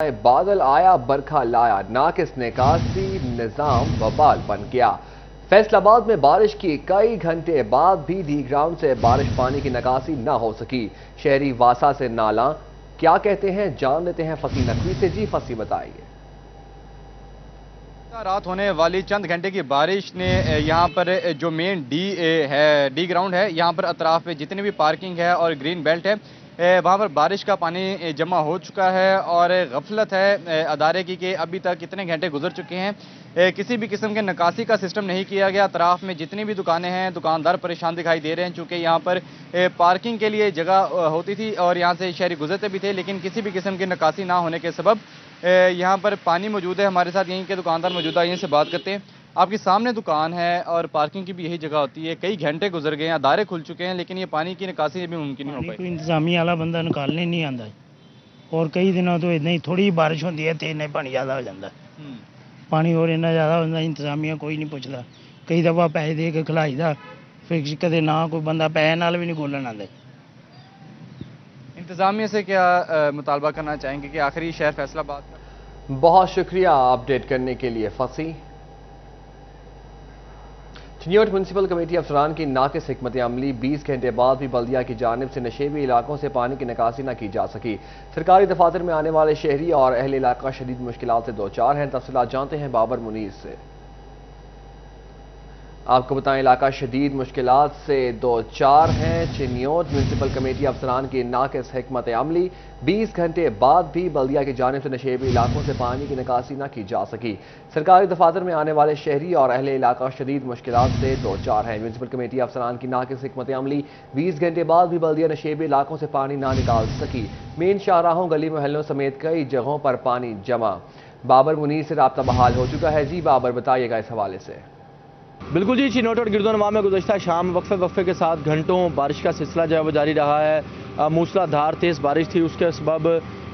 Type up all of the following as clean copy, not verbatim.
बादल आया बरखा लाया, नाकिस निकासी निजाम वबाल बन गया। फैसलाबाद में बारिश की कई घंटे बाद भी डी ग्राउंड से बारिश पानी की निकासी न हो सकी। शहरी वासा से नाला क्या कहते हैं, जान लेते हैं फसी नकवी से। जी फसी बताइए। रात होने वाली चंद घंटे की बारिश ने यहाँ पर जो मेन डी ग्राउंड है, यहाँ पर अतराफ में जितनी भी पार्किंग है और ग्रीन बेल्ट है, वहाँ पर बारिश का पानी जमा हो चुका है। और गफलत है अदारे की कि अभी तक कितने घंटे गुजर चुके हैं, किसी भी किस्म के निकासी का सिस्टम नहीं किया गया। अतराफ में जितनी भी दुकानें हैं, दुकानदार परेशान दिखाई दे रहे हैं, चूँकि यहाँ पर पार्किंग के लिए जगह होती थी और यहाँ से शहरी गुजरते भी थे, लेकिन किसी भी किस्म की निकासी ना होने के सबब यहाँ पर पानी मौजूद है। हमारे साथ यहीं के दुकानदार मौजूद है, यहीं से बात करते हैं। आपके सामने दुकान है और पार्किंग की भी यही जगह होती है, कई घंटे गुजर गए हैं, अदारे खुल चुके हैं, लेकिन ये पानी की निकासी भी मुमकिन नहीं हो पाई। कोई इंतजामी वाला बंदा निकालने नहीं आता और कई दिनों तो इतना ही थोड़ी बारिश होती है तो इन्ना ही पानी ज़्यादा हो जाता है। पानी और इन्ना ज़्यादा होता, इंतजामिया कोई नहीं पूछता। कई दफ़ा पैसे दे के खिलाई दा, फिर कदे ना कोई बंदा पैसे नाल भी नहीं बोलन आता। इंतजामिया से क्या मुतालबा करना चाहेंगे कि आखिरी शहर फैसलाबाद का? बहुत शुक्रिया अपडेट करने के लिए फसी। चिन्योट म्यूनसिपल कमेटी अफसरान की नाकिस हिकमत अमली 20 घंटे बाद भी बल्दिया की जानिब से नशेबी इलाकों से पानी की निकासी न की जा सकी। सरकारी दफातर में आने वाले शहरी और अहल इलाका शदीद मुश्किलात से दो चार हैं। तफसीलात जानते हैं बाबर मुनीर से। आपको बताएं, इलाका शदीद मुश्किलात से दो चार हैं। चिन्योट म्यूनसिपल कमेटी अफसरान की नाकिस हिकमत अमली 20 घंटे बाद भी बल्दिया की जानिब से नशेबी इलाकों से पानी की निकासी न की जा सकी। सरकारी दफातर में आने वाले शहरी और अहले इलाका शदीद मुश्किलात से दो चार हैं। म्यूनसिपल कमेटी अफसरान की नाकिस हिकमत अमली 20 घंटे बाद भी बल्दिया नशेबी इलाकों से पानी ना निकाल सकी। मेन शाहराहों, गली मोहल्लों समेत कई जगहों पर पानी जमा। बाबर मुनीर से राब्ता बहाल हो चुका है। जी बाबर, बताइएगा इस हवाले से। बिल्कुल जी, चिन्योट और गिरदोनवा में गुज़श्ता शाम वक्फे के साथ घंटों बारिश का सिलसिला जो है वो जारी रहा है। मूसलाधार तेज़ बारिश थी, उसके सबब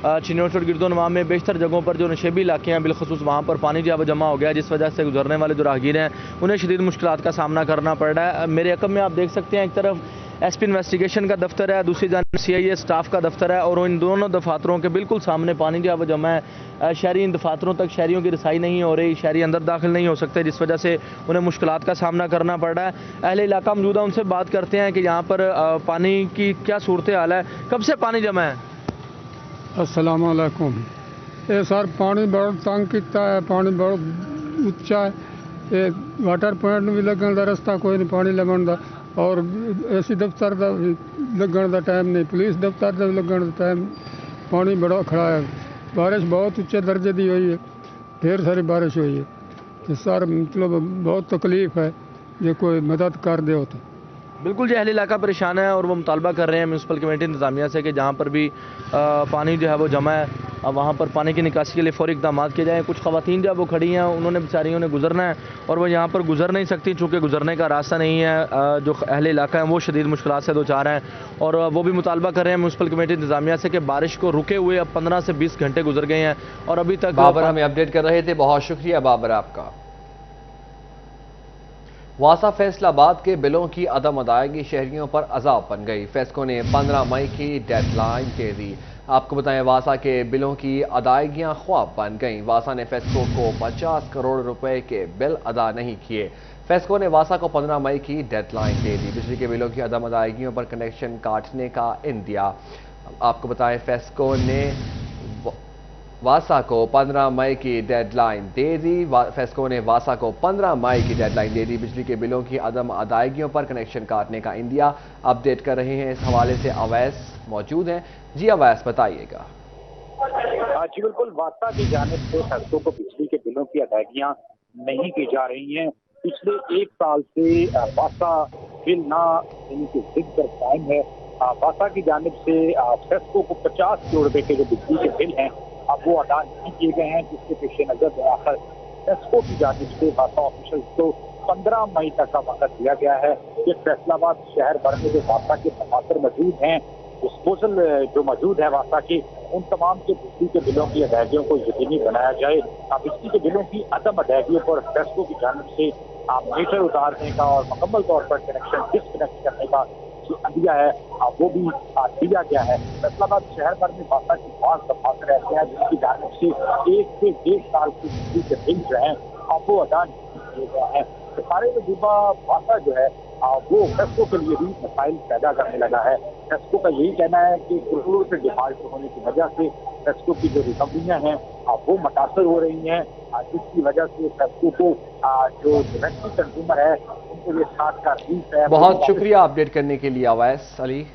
चिन्योट और गिरदोनवा में बेशतर जगहों पर जो नशेबी इलाके हैं बिलखसूस वहाँ पर पानी जो है वो जमा हो गया, जिस वजह से गुजरने वाले जो राहगीर हैं उन्हें शदीद मुश्किलात का सामना करना पड़ रहा है। मेरे अकब में आप देख सकते हैं, एक तरफ एसपी इन्वेस्टिगेशन का दफ्तर है, दूसरी जानब सीआईए स्टाफ का दफ्तर है, और इन दोनों दफातरों के बिल्कुल सामने पानी जो है वो जमा है। शहरी इन दफातरों तक शहरियों की रसाई नहीं हो रही, शहरी अंदर दाखिल नहीं हो सकते, जिस वजह से उन्हें मुश्किलात का सामना करना पड़ रहा है। अहले इलाका मौजूद है, उनसे बात करते हैं कि यहाँ पर पानी की क्या सूरत हाल है, कब से पानी जमा है? अस्सलाम वालेकुम। ये सर पानी बहुत तंग किया है, पानी बहुत उच्चा है। ये वाटर पॉइंट भी लगन का रास्ता कोई नहीं पानी लगन का, और एसी दफ्तर का लगन का टाइम नहीं, पुलिस दफ्तर का लगन का टाइम। पानी बड़ा खड़ा है। बारिश बहुत उच्चे दर्जे की हुई है, ढेर सारी बारिश हुई है। तो सर मतलब बहुत तकलीफ है, जो कोई मदद कर दे हो तो। बिल्कुल जी, अहले इलाका परेशान है और वो मुतालबा कर रहे हैं म्यूनसिपल कमेटी इंतजामिया से कि जहाँ पर भी पानी जो है वो जमा है, वहाँ पर पानी की निकासी के लिए फौरी इक़दाम किए जाएँ। कुछ ख़वातीन जो है वो खड़ी हैं, उन्होंने बेचारियों ने गुजरना है और वो यहाँ पर गुजर नहीं सकती, चूँकि गुजरने का रास्ता नहीं है। जो अहले इलाका है वो शदीद मुश्किलात से दो चार हैं, और वो भी मुतालबा कर रहे हैं म्यूनसिपल कमेटी इंतजामिया से कि बारिश को रुके हुए अब 15 से 20 घंटे गुजर गए हैं और अभी तक। बाबर हमें अपडेट कर रहे थे, बहुत शुक्रिया बाबर आपका। वासा फैसलाबाद के बिलों की अदम अदायगी शहरियों पर अजाब बन गई। फेस्को ने 15 मई की डेडलाइन दे दी। आपको बताएं, वासा के बिलों की अदायगियां ख्वाब बन गईं। वासा ने फेस्को को 50 करोड़ रुपए के बिल अदा नहीं किए। फेस्को ने वासा को 15 मई की डेडलाइन दे दी। बिजली के बिलों की अदम अदायगियों पर कनेक्शन काटने का इंदिया। आपको बताएं, फेस्को ने वासा को 15 मई की डेडलाइन दे दी। फेस्को ने वासा को 15 मई की डेडलाइन दे दी। बिजली के बिलों की अदम अदायगियों पर कनेक्शन काटने का इंदिया। अपडेट कर रहे हैं इस हवाले से अवैस मौजूद हैं। जी अवैस, बताइएगा। जी बिल्कुल, वासा की जानिब से फेस्को को बिजली के बिलों की अदायगियां नहीं की जा रही हैं। पिछले एक साल से वासा बिल ना देने की जिद पर कायम है। वासा की जानिब से फेस्को को 50 करोड़ रुपए के जो बिजली के बिल हैं अब वो अदा नहीं किए गए हैं, जिसके पेश नजर आखिर फेस्को की जानिब से वासा ऑफिशियल्स को 15 मई तक का वक्त दिया गया है कि फैसलाबाद शहर भर में जो वासा के दफातर मौजूद हैं, डिस्पोजल जो मौजूद है वासा के, उन तमाम के बिजली के बिलों की अदायगियों को यकीनी बनाया जाए। बिजली के बिलों की अदम अदायगियों पर फेस्को की जानिब से मीटर उतारने का और मुकम्मल तौर पर कनेक्शन डिसकनेक्ट करने का जो अदिया है वो भी दिया गया है। फैसलाबाद शहर भर में वासा की बहुत दफातर ऐसे हैं जिनकी जानिब से 1 से 1.5 साल की बिजली के बिल जो हैं वो अदा नहीं किए गए हैं। तो सारे वजीफा वासा जो है वो फेस्को के लिए भी मसाइल पैदा करने लगा है। फेस्को का यही कहना है कि करोड़ों रुपये डिफॉल्ट होने की वजह से फेस्को की जो रिकवरियाँ हैं वो मुतासर हो रही हैं, जिसकी वजह से फेस्को को जो डोमेस्टिक कंज्यूमर है उनको ये 60 का रिलीफ है। बहुत शुक्रिया अपडेट करने के लिए अवैस अली।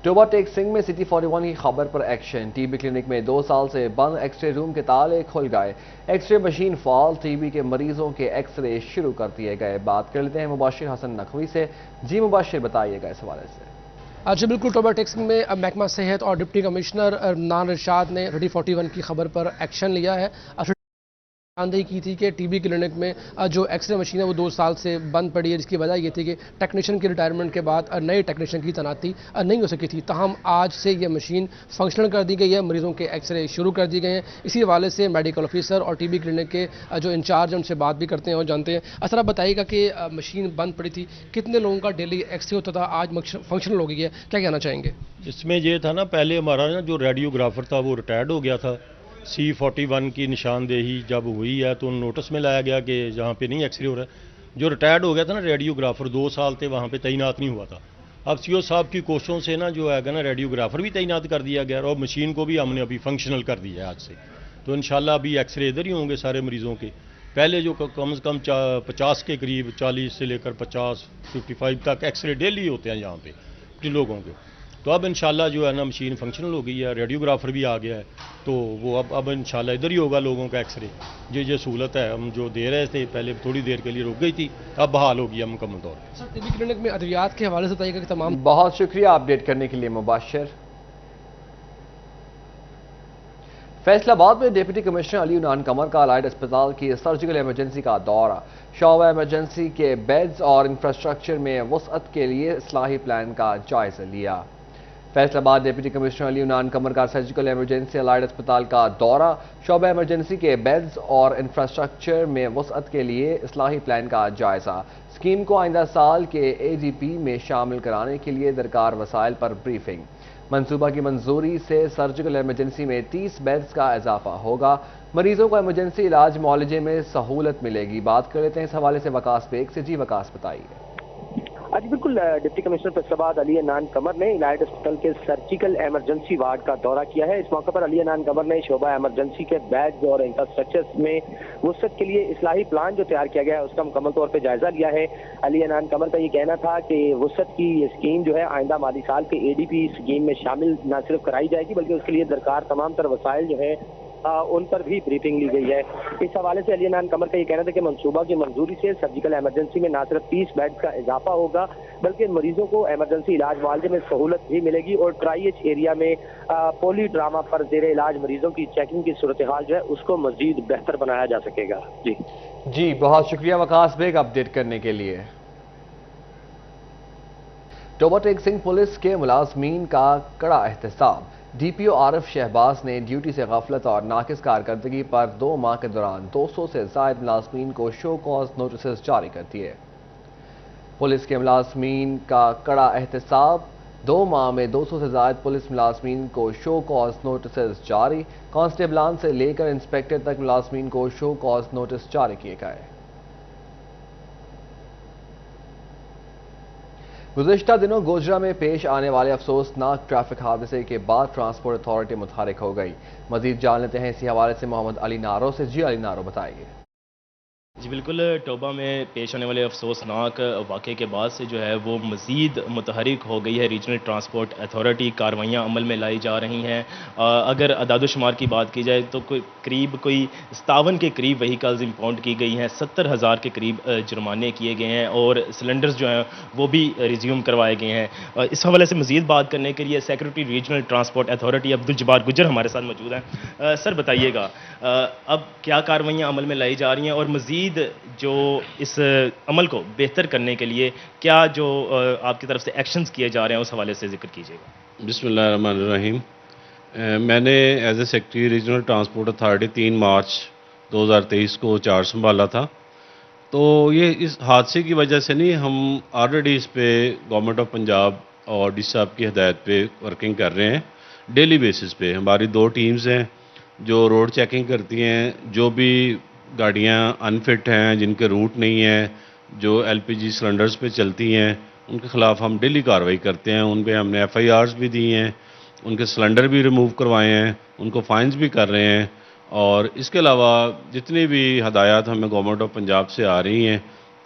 टोबा टेक सिंह में सिटी 41 की खबर पर एक्शन। टीबी क्लिनिक में 2 साल से बंद एक्सरे रूम के ताले खुल गए। एक्सरे मशीन फॉल्ट, टीबी के मरीजों के एक्सरे शुरू कर दिए गए। बात कर लेते हैं मुबाशिर हसन नकवी से। जी मुबाशिर, बताइएगा इस हवाले से। जी बिल्कुल, टोबा टेक सिंह में महकमा सेहत और डिप्टी कमिश्नर नान इरशाद ने रेडी 41 की खबर पर एक्शन लिया है। निशानदेही की थी कि टीबी क्लिनिक में जो एक्सरे मशीन है वो 2 साल से बंद पड़ी है, जिसकी वजह ये थी कि टेक्नीशियन की रिटायरमेंट के बाद नए टेक्नीशियन की तैनाती नहीं हो सकी थी। ताहम आज से ये मशीन फंक्शनल कर दी गई है, मरीजों के एक्सरे शुरू कर दिए गए हैं। इसी हवाले से मेडिकल ऑफिसर और टीबी क्लिनिक के जो इंचार्ज हैं उनसे बात भी करते हैं और जानते हैं। असर आप बताइएगा कि मशीन बंद पड़ी थी, कितने लोगों का डेली एक्सरे होता था, आज फंक्शनल हो गई है, क्या कहना चाहेंगे? इसमें ये था ना, पहले हमारा ना जो रेडियोग्राफर था वो रिटायर्ड हो गया था। C41 की निशानदेही जब हुई है तो नोटिस में लाया गया कि जहाँ पे नहीं एक्सरे हो रहा है। जो रिटायर्ड हो गया था ना रेडियोग्राफर, 2 साल थे वहाँ पे तैनात नहीं हुआ था। अब CO साहब की कोशिशों से ना जो है ना रेडियोग्राफर भी तैनात कर दिया गया और मशीन को भी हमने अभी फंक्शनल कर दिया है आज से। तो इंशाल्लाह अभी एक्सरे इधर ही होंगे सारे मरीज़ों के। पहले जो कम से कम 50 के करीब, 40 से लेकर 50, 55 तक एक्सरे डेली होते हैं यहाँ पे लोगों के। तो अब इंशाल्लाह जो है ना मशीन फंक्शनल हो गई है, रेडियोग्राफर भी आ गया है, तो वो अब इंशाल्लाह इधर ही होगा लोगों का एक्सरे। ये सहूलत है, हम जो दे रहे थे पहले थोड़ी देर के लिए रुक गई थी, अब बहाल हो गया मुकम्मल तौर पर। सर, टीबी क्लिनिक में अद्वियात के हवाले से बताइएगा कि तमाम। बहुत शुक्रिया अपडेट करने के लिए मुबाशिर। फैसलाबाद में डिप्टी कमिश्नर अली उनान कमर का अलाइड अस्पताल की सर्जिकल इमरजेंसी का दौरा। शोबा इमरजेंसी के बेड्स और इंफ्रास्ट्रक्चर में वसअत के लिए इस्लाही प्लान का जायजा लिया। फैसलाबाद डिप्टी कमिश्नर अली उनान कमर का सर्जिकल इमरजेंसी अलाइड अस्पताल का दौरा। शोबा इमरजेंसी के बेड्स और इंफ्रास्ट्रक्चर में वसअत के लिए इस्लाही प्लान का जायजा। स्कीम को आइंदा साल के ADP में शामिल कराने के लिए दरकार वसाइल पर ब्रीफिंग। मंसूबा की मंजूरी से सर्जिकल इमरजेंसी में 30 बेड्स का इजाफा होगा। मरीजों को इमरजेंसी इलाज मुआलजे में सहूलत मिलेगी। बात कर लेते हैं इस हवाले से वकास बेग से। जी वकास, बताइए। जी बिल्कुल, डिप्टी कमिश्नर फैसलाबाद अली अनान कमर ने इलाइड अस्पताल के सर्जिकल इमरजेंसी वार्ड का दौरा किया है। इस मौके पर अली अनान कमर ने शोबा इमरजेंसी के बेड्स और इंफ्रास्ट्रक्चर में वसअत के लिए इस्लाही प्लान जो तैयार किया गया है उसका मुकम्मल तौर पर जायजा लिया है। अली अनान कमर का ये कहना था कि वसअत की ये स्कीम जो है आइंदा माली साल के ADP स्कीम में शामिल न सिर्फ कराई जाएगी बल्कि उसके लिए दरकार तमाम तर वसाइल जो है उन पर भी ब्रीफिंग ली गई है। इस हवाले से अली अनान कमर का ये कहना था कि मंसूबा की मंजूरी से सर्जिकल इमरजेंसी में न सिर्फ 30 बेड का इजाफा होगा बल्कि मरीजों को इमरजेंसी इलाज मुआवजे में सहूलत भी मिलेगी और ट्राई-एच एरिया में पोली ड्रामा पर जेर इलाज मरीजों की चेकिंग की सूरत हाल जो है उसको मजीद बेहतर बनाया जा सकेगा। जी बहुत शुक्रिया वकास बेग अपडेट करने के लिए। टोबा टेक सिंह पुलिस के मुलाजमीन का कड़ा एहतसाब। DPO आरिफ शहबाज ने ड्यूटी से गफलत और नाकिस कारकर्दगी पर 2 माह के दौरान 200 से ज़ायद मुलाजमीन को शो कॉज नोटिस जारी कर दिए। पुलिस के मुलाजमीन का कड़ा एहतसाब। 2 माह में 200 से ज़ायद पुलिस मुलाजमीन को शो कॉज नोटिस जारी। कांस्टेबलान से लेकर इंस्पेक्टर तक मुलाजमीन को शो कॉज नोटिस जारी किए गए। गुज़िश्ता दिनों गोजरा में पेश आने वाले अफसोसनाक ट्रैफिक हादसे के बाद ट्रांसपोर्ट अथॉरिटी मुतहरिक हो गई। मजीद जान लेते हैं इसी हवाले से मोहम्मद अली नारो से। जी अली नारो, बताइए। जी बिल्कुल, टोबा में पेश आने वाले अफसोसनाक वाक़े के बाद से जो है वो मज़ीद मुतहरिक हो गई है रीजनल ट्रांसपोर्ट अथॉरिटी। कार्रवाइयाँ अमल में लाई जा रही हैं। अगर अदादुशुमार की बात की जाए तो कोई 57 के करीब व्हीकल्स इंपाउंड की गई हैं, 70,000 के करीब जुर्माने किए गए हैं और सिलेंडर्स जो हैं वो भी रिज्यूम करवाए गए हैं। इस हवाले से मज़ीद बात करने के लिए secretary regional transport authority Abdul Jabbar Gujjar हमारे साथ मौजूद हैं। सर बताइएगा, अब क्या कार्रवाइयाँ अमल में लाई जा रही हैं और मज़ीद जो इस अमल को बेहतर करने के लिए क्या जो आपकी तरफ से एक्शंस किए जा रहे हैं उस हवाले से जिक्र कीजिएगा। बिस्मिल्लाहिर्रहमानिर्रहीम। मैंने as a secretary regional transport authority 3 March 2023 کو چارج سنبھالا تھا. تو یہ اس حادثے کی وجہ سے نہیں، ہم آلریڈی اس پہ گورنمنٹ آف پنجاب اور ڈی صاحب کی ہدایت پہ ورکنگ کر رہے ہیں. ڈیلی بیسس پہ ہماری 2 ٹیمز ہیں جو روڈ چیکنگ کرتی ہیں. جو بھی گاڑیاں انفٹ ہیں، جن کے روٹ نہیں ہیں، جو LPG سلنڈرز پہ چلتی ہیں، ان کے خلاف ہم ڈیلی کارروائی کرتے ہیں. ان پہ ہم نے FIRs بھی دی ہیں، ان کے سلنڈر بھی ریموو کروائے ہیں، ان کو فائنز بھی کر رہے ہیں. اور اس کے علاوہ جتنی بھی ہدایات ہمیں گورنمنٹ آف پنجاب سے آ رہی ہیں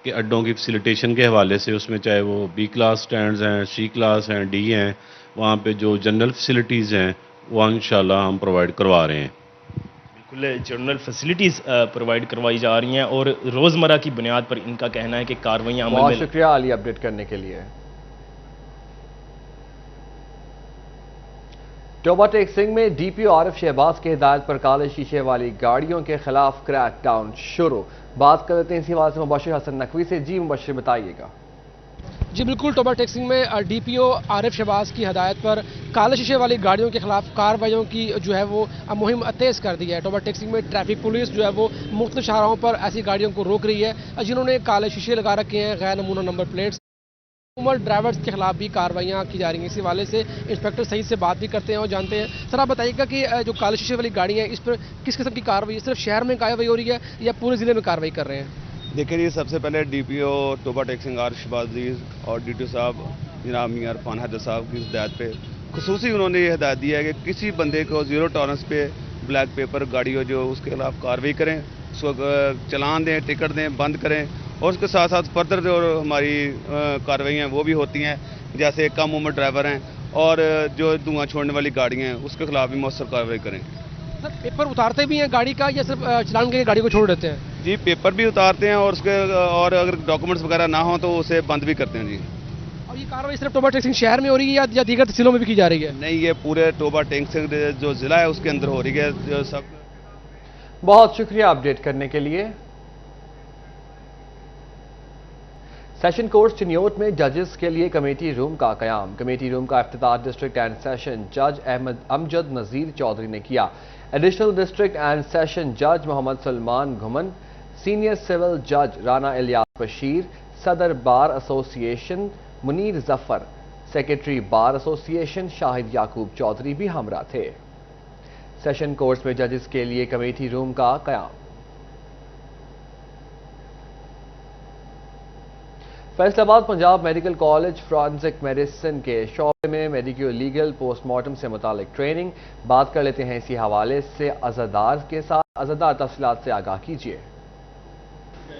کہ اڈوں کی فیسیلیٹیشن کے حوالے سے، اس میں چاہے وہ B کلاس سٹینڈز ہیں، C کلاس ہیں، D ہیں، وہاں پہ جو جنرل فیسیلیٹیز ہیں وہ انشاءاللہ ہم پرووائڈ کروا رہے ہیں. بالکل جنرل فیسلٹیز پرووائڈ کروائی جا رہی ہیں اور روزمرہ کی بنیاد پر ان کا کہنا ہے کہ کارروائیاں عمل میں. بہت شکریہ علی اپڈیٹ کرنے کے لیے. ٹوبہ ٹیکسنگ میں DPO عارف شہباز کی ہدایت پر کالے شیشے والی گاڑیوں کے خلاف کریک ڈاؤن شروع. بات کر لیتے ہیں اسی حوالے سے مبشر حسن نقوی سے. جی مبشر بتائیے گا. جی بالکل، ٹوبہ ٹیکسنگ میں DPO عارف شہباز کی ہدایت پر کالے شیشے والی گاڑیوں کے خلاف کارروائیوں کی جو ہے وہ مہم تیز کر دی ہے. ٹوبہ ٹیکسنگ میں ٹریفک پولیس جو ہے وہ مختلف شاہراہوں پر ایسی گاڑیوں کو روک رہی ہے جنہوں نے کالے شیشے لگا رکھے ہیں، غیر نمونہ نمبر پلیٹس. عمر ڈرائیورز کے خلاف بھی کارروائیاں کی جا رہی ہیں. اسی حوالے سے انسپیکٹر سعید سے بات بھی کرتے ہیں اور جانتے ہیں. سر آپ بتائیے گا کہ جو کالے شیشے والی گاڑیاں ہیں اس پر کس قسم کی کارروائی، صرف شہر میں کارروائی ہو رہی ہے یا پورے ضلع میں کارروائی کر رہے ہیں؟ دیکھیں جی، سب سے پہلے DPO ٹوبہ ٹیکسنگ عارف شہباز اور DTO صاحب جناب میاں عرفان حیدر صاحب کی ہدایت پہ خصوصی انہوں نے یہ ہدایت دی ہے کہ کسی بندے کو 0 ٹالرنس پہ بلیک پیپر گاڑی ہو جو اس کے خلاف کارروائی کریں، اس کو چلان دیں، ٹکٹ دیں، بند کریں. اور اس کے ساتھ ساتھ فردر جو ہماری کارروائیاں ہیں وہ بھی ہوتی ہیں، جیسے کم عمر ڈرائیور ہیں اور جو دھواں چھوڑنے والی گاڑیاں ہیں اس کے خلاف بھی مؤثر کارروائی کریں. سر پیپر اتارتے بھی ہیں گاڑی کا یا صرف چلان کے لیے گاڑی کو چھوڑ دیتے ہیں؟ جی پیپر بھی اتارتے ہیں اور اس کے اور اگر ڈاکومنٹس وغیرہ نہ ہوں تو اسے بند بھی کرتے ہیں. جی اور یہ کارروائی صرف ٹوبہ ٹیکسنگ شہر میں ہو رہی ہے یا دیگر تحصیلوں میں بھی کی جا رہی ہے؟ نہیں، یہ پورے ٹوبہ ٹیکسنگ جو ضلع ہے اس کے اندر ہو رہی ہے. جو سب بہت شکریہ اپڈیٹ کرنے کے لیے. سیشن کورٹ چنیوٹ میں ججز کے لیے کمیٹی روم کا قیام. کمیٹی روم کا افتتاح ڈسٹرکٹ اینڈ سیشن جج امجد نذیر چودھری نے کیا. ایڈیشنل ڈسٹرکٹ اینڈ سیشن جج محمد سلمان گھمن، سینئر سول جج رانا الیاس بشیر، صدر بار ایسوسی ایشن منیر ظفر، سیکرٹری بار ایسوسی ایشن شاہد یعقوب چودھری بھی ہمراہ تھے. سیشن کورٹس میں ججز کے لیے کمیٹی روم کا قیام. فیصل آباد Punjab medical college forensic medicine کے شعبے میں میڈیکو لیگل پوسٹ مارٹم سے متعلق ٹریننگ. بات کر لیتے ہیں اسی حوالے سے عزادار کے ساتھ. عزادار تفصیلات سے آگاہ کیجیے.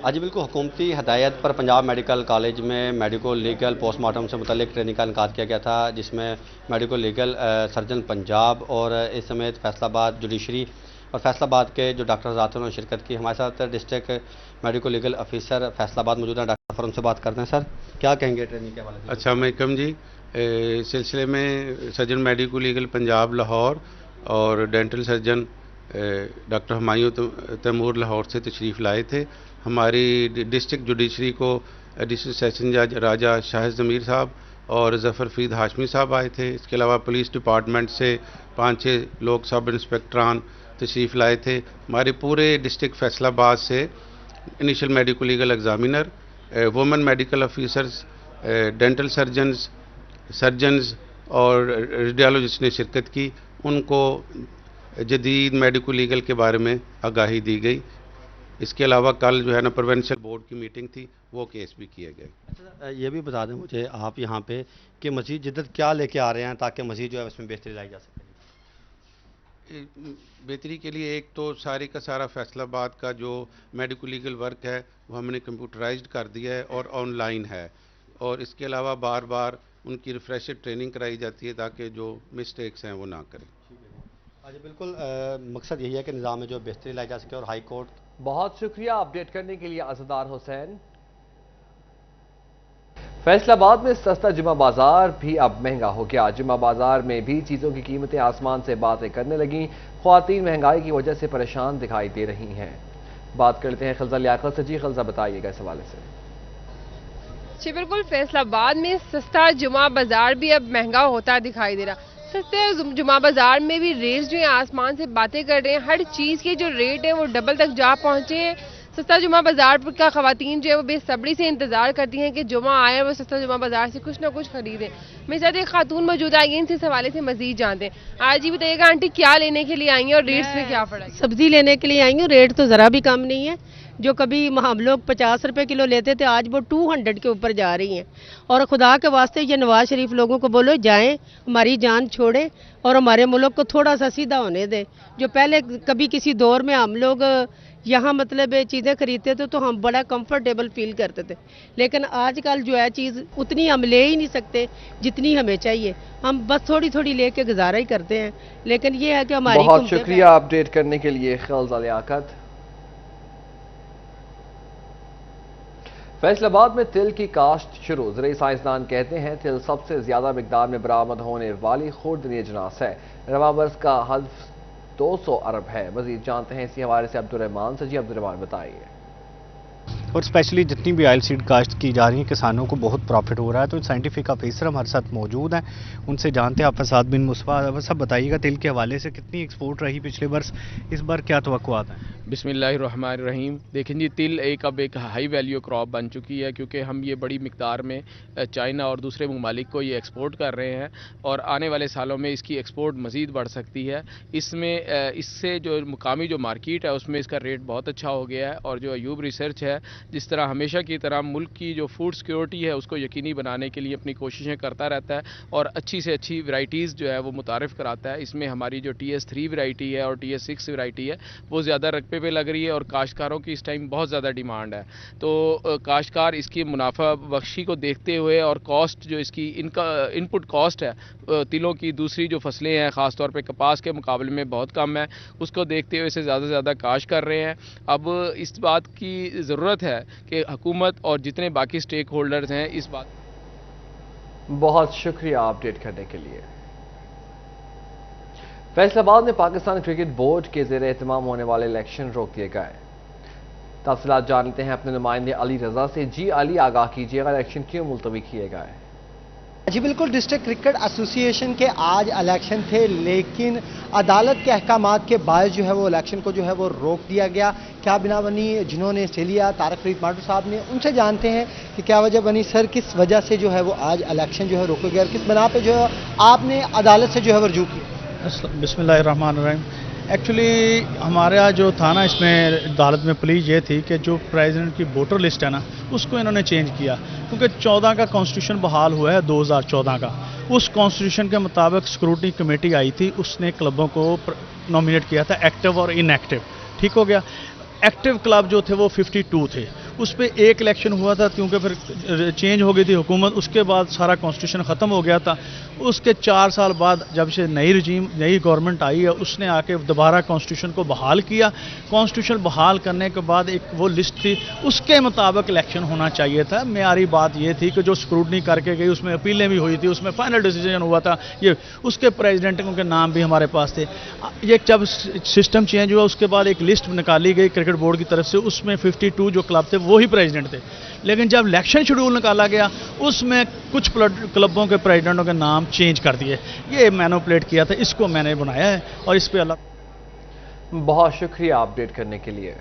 جی بالکل، حکومتی ہدایت پر پنجاب میڈیکل کالج میں میڈیکو لیگل پوسٹ مارٹم سے متعلق ٹریننگ کا انعقاد کیا گیا تھا، جس میں میڈیکو لیگل سرجن پنجاب اور اس سمیت فیصل آباد جوڈیشری اور فیصل آباد کے جو ڈاکٹر حضرات نے شرکت کی. ہمارے ساتھ district medico legal officer Faisal آباد موجود ہیں، ڈاکٹر فرم سے بات کرتے ہیں. سر کیا کہیں گے ٹریننگ کے حوالے سے؟ السلام علیکم جی. سلسلے میں surgeon medico legal Punjab Lahore اور dental surgeon doctor Humayun Taimur Lahore سے تشریف لائے تھے. ہماری ڈسٹرکٹ جوڈیشری کو ایڈیشنل سیشن جج راجہ شاہد ضمیر صاحب اور ظفر فرید ہاشمی صاحب آئے تھے. اس کے علاوہ پولیس ڈپارٹمنٹ سے 5-6 لوگ سب انسپیکٹران تشریف لائے تھے. ہمارے پورے ڈسٹرکٹ فیصل آباد سے initial medico legal examiner, women medical officers, dental surgeons اور ریڈیالوجسٹ نے شرکت کی. ان کو جدید میڈیکو لیگل کے بارے میں آگاہی دی گئی. اس کے علاوہ کل جو ہے نا پروینشل بورڈ کی میٹنگ تھی، وہ کیس بھی کیے گئے. یہ بھی بتا دیں مجھے آپ یہاں پہ کہ مزید جدت کیا لے کے آ رہے ہیں تاکہ مزید جو ہے اس میں بہتری لائی جا سکے؟ بہتری کے لیے ایک تو سارے کا سارا فیصل آباد کا جو میڈیکو لیگل ورک ہے وہ ہم نے کمپیوٹرائزڈ کر دیا ہے اور آن لائن ہے. اور اس کے علاوہ بار بار ان کی ریفریشر ٹریننگ کرائی جاتی ہے تاکہ جو مسٹیکس ہیں وہ نہ کریں. جی بالکل، مقصد یہی ہے کہ نظام میں جو بہتری لائی جا سکے. اور ہائی کورٹ بہت شکریہ اپڈیٹ کرنے کے لیے عزادار حسین. فیصل آباد میں سستا جمعہ بازار بھی اب مہنگا ہو گیا. جمعہ بازار میں بھی چیزوں کی قیمتیں آسمان سے باتیں کرنے لگیں. خواتین مہنگائی کی وجہ سے پریشان دکھائی دے رہی ہیں. بات کرتے ہیں خلزہ لیاقت سے. جی خلزہ بتائیے گا اس حوالے سے. جی بالکل، فیصل آباد میں سستا جمعہ بازار بھی اب مہنگا ہوتا دکھائی دے رہا. سستے جمعہ بازار میں بھی ریٹس جو ہیں آسمان سے باتیں کر رہے ہیں. ہر چیز کے جو ریٹ ہیں وہ ڈبل تک جا پہنچے ہیں. سستا جمعہ بازار کا خواتین جو ہے وہ بے صبری سے انتظار کرتی ہیں کہ جمعہ آئے وہ سستا جمعہ بازار سے کچھ نہ کچھ خریدیں. میرے ساتھ ایک خاتون موجود آئی ہیں, ان سے اس حوالے سے مزید جانتے ہیں. آج یہ بتائیے گا آنٹی کیا لینے کے لیے آئی ہیں اور ریٹس میں کیا فرق ہے؟ سبزی لینے کے لیے آئی ہوں. ریٹ تو ذرا بھی کم نہیں ہے. جو کبھی ہم لوگ 50 روپے کلو لیتے تھے آج وہ 200 کے اوپر جا رہی ہیں. اور خدا کے واسطے یہ نواز شریف لوگوں کو بولو جائیں, ہماری جان چھوڑیں اور ہمارے ملک کو تھوڑا سا سیدھا ہونے دیں. جو پہلے کبھی کسی دور میں ہم لوگ یہاں مطلب چیزیں خریدتے تھے تو ہم بڑا کمفرٹیبل فیل کرتے تھے, لیکن آج کل جو ہے چیز اتنی ہم لے ہی نہیں سکتے جتنی ہمیں چاہیے. ہم بس تھوڑی تھوڑی لے کے گزارا ہی کرتے ہیں, لیکن یہ ہے کہ ہماری بہت شکریہ اپڈیٹ کرنے کے لیے خلزہ لیاقت. فیصل آباد میں تل کی کاشت شروع. زرعی سائنسدان کہتے ہیں تل سب سے زیادہ مقدار میں برآمد ہونے والی خوردنی اجناس ہے. رواں برس کا ہدف 200 ارب ہے. مزید جانتے ہیں اسی حوالے سے عبدالرحمان سے. جی عبدالرحمان بتائیے. اور اسپیشلی جتنی بھی آئل سیڈ کاشت کی جا رہی ہیں کسانوں کو بہت پروفٹ ہو رہا ہے. تو سائنٹیفک آفیسر ہمارے ساتھ موجود ہیں, ان سے جانتے ہیں. آپ فساد بن مصطفیٰ صاحب بتائیے گا تل کے حوالے سے کتنی ایکسپورٹ رہی پچھلے برس, اس بار کیا توقعات ہیں؟ بسم اللہ الرحمن الرحیم. دیکھیں جی تل اب ایک ہائی ویلیو کراپ بن چکی ہے, کیونکہ ہم یہ بڑی مقدار میں چائنا اور دوسرے ممالک کو یہ ایکسپورٹ کر رہے ہیں اور آنے والے سالوں میں اس کی ایکسپورٹ مزید بڑھ سکتی ہے. اس سے جو مقامی جو مارکیٹ ہے اس میں اس کا ریٹ بہت اچھا ہو گیا ہے. اور جو ایوب ریسرچ ہے جس طرح ہمیشہ کی طرح ملک کی جو فوڈ سیکیورٹی ہے اس کو یقینی بنانے کے لیے اپنی کوششیں کرتا رہتا ہے اور اچھی سے اچھی ورائٹیز جو ہے وہ متعارف کراتا ہے. اس میں ہماری جو TS3 ورائٹی ہے اور TS6 ورائٹی ہے وہ زیادہ رقبے پہ لگ رہی ہے اور کاشتکاروں کی اس ٹائم بہت زیادہ ڈیمانڈ ہے. تو کاشتکار اس کی منافع بخشی کو دیکھتے ہوئے اور کاسٹ جو اس کی ان پٹ کاسٹ ہے تلوں کی دوسری جو فصلیں ہیں خاص طور پہ کپاس کے مقابلے میں بہت کم ہے, اس کو دیکھتے ہوئے اسے زیادہ سے زیادہ کاشت کر رہے ہیں. اب اس بات کی ضرورت ہے کہ حکومت اور جتنے باقی سٹیک ہولڈرز ہیں اس بات. بہت شکریہ اپڈیٹ کرنے کے لیے. فیصل آباد میں پاکستان کرکٹ بورڈ کے زیر اہتمام ہونے والے الیکشن روک دیے گئے. تفصیلات جانتے ہیں اپنے نمائندے علی رضا سے. جی علی, آگاہ کیجیے گا الیکشن کیوں ملتوی کیے گئے؟ جی بالکل, ڈسٹرکٹ کرکٹ ایسوسی ایشن کے آج الیکشن تھے لیکن عدالت کے احکامات کے باعث جو ہے وہ الیکشن کو جو ہے وہ روک دیا گیا. کیا بنا بنی جنہوں نے حصہ لیا, طارق فرید ماٹو صاحب نے, ان سے جانتے ہیں کہ کیا وجہ بنی. سر, کس وجہ سے جو ہے وہ آج الیکشن جو ہے روکا گیا اور کس بنا پہ جو ہے آپ نے عدالت سے جو ہے وہ رجوع کیا؟ بسم اللہ الرحمن الرحیم. ایکچولی ہمارا جو تھا نا اس میں عدالت میں پلیز یہ تھی کہ جو پریزیڈنٹ کی ووٹر لسٹ ہے نا اس کو انہوں نے چینج کیا, کیونکہ 14 کا کانسٹیٹیوشن بحال ہوا ہے 2014 کا. اس کانسٹیٹیوشن کے مطابق سکروٹنی کمیٹی آئی تھی, اس نے کلبوں کو نومینیٹ کیا تھا ایکٹیو اور ان ایکٹیو. ٹھیک ہو گیا. ایکٹیو کلب جو تھے وہ 52 تھے, اس پہ ایک الیکشن ہوا تھا کیونکہ پھر چینج ہو گئی تھی حکومت, اس کے بعد سارا کانسٹیٹیوشن ختم ہو گیا تھا. اس کے 4 سال بعد جب سے نئی گورنمنٹ آئی ہے اس نے آ کے دوبارہ کانسٹیٹیوشن کو بحال کیا. کانسٹیٹیوشن بحال کرنے کے بعد ایک وہ لسٹ تھی, اس کے مطابق الیکشن ہونا چاہیے تھا. معیاری بات یہ تھی کہ جو اسکروٹنی کر کے گئی اس میں اپیلیں بھی ہوئی تھی, اس میں فائنل ڈیسیجن ہوا تھا. یہ اس کے پریزیڈنٹوں کے نام بھی ہمارے پاس تھے. یہ جب سسٹم چینج ہوا اس کے بعد ایک لسٹ نکالی گئی کرکٹ بورڈ کی طرف سے, اس میں 52 جو کلب تھے وہی پریزیڈنٹ تھے. لیکن جب الیکشن شیڈول نکالا گیا اس میں کچھ کلبوں کے پریزیڈنٹوں کے نام چینج کر دیے. یہ مینوپلیٹ کیا تھا, اس کو میں نے بنایا ہے اور اس پہ اللہ. بہت شکریہ اپڈیٹ کرنے کے لیے.